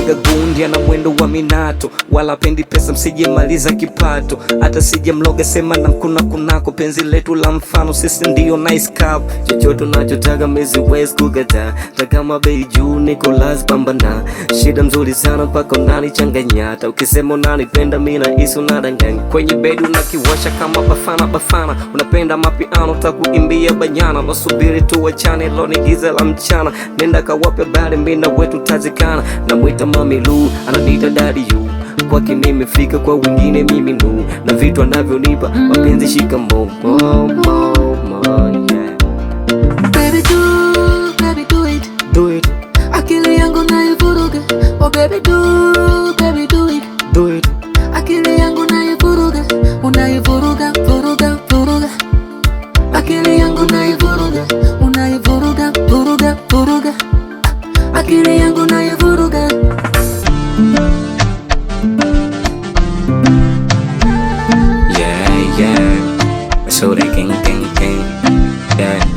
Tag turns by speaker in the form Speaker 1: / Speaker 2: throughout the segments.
Speaker 1: Mjinga gundi ana mwendo wa minato, wala pendi pesa msije maliza kipato. Hata sije mloga sema na mkuna kunako, penzi letu la mfano sisi ndio nice cup. Chochote unachotaka mezi wezi kugata, takama bei juu Nicolas pambana. Shida mzuri sana mpaka unani changanya, hata ukisema unanipenda mina isi unadanganya. Kwenye bedi unakiwasha kama bafana, unapenda mapiano takuimbia banyana. Wasubiri tu wachane lo ni giza la mchana, nenda kawape bari mbina wetu tazikana. Na mwita mami Lu, ananita daddy you, kwake nimefika kwa wengine mimi nu, na vitu anavyonipa mapenzi shikamoo. Yeah.
Speaker 2: Baby do it,
Speaker 1: Do it,
Speaker 2: akili yangu naivuruga. Oh baby do it,
Speaker 1: do it.
Speaker 2: akili yangu naivuruga. Unaivuruga, vuruga. Akili yangu naivuruga, unaivuruga, vuruga. Akili yangu naivuruga.
Speaker 1: Yeah. So they king. Yeah.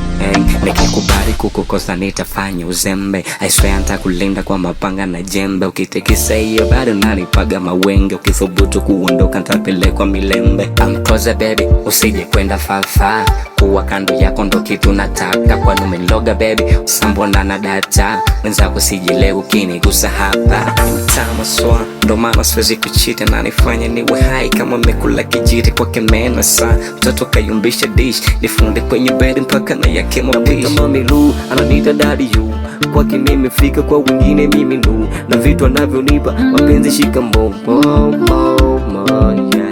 Speaker 1: Nikikubali kukukosa nitafanya uzembe. I swear nitakulinda kwa mapanga na jembe. Ukitikisa hiyo bado nanipaga mawenge. Ukithubutu kuondoka nitapelekwa milembe. I'm closer baby, usije kwenda far. Kuwa kando yako ndo kitu nataka. Kwa numeloga baby, usambona na data. Wenzako sijile ukinigusa hapa. Mtama swa, ndo maana siwezi kuchita. Na nifanya niwe hai kama mekula kijiti kwa kemena saa. Mtoto kayumbisha dish, nifunde kwenye bed mpaka na yake mapish. Mami Lu, ananita daddy you, kwake nimefika kwa wengine mimi nu, na vitu anavyonipa mapenzi shikamoo. Yeah.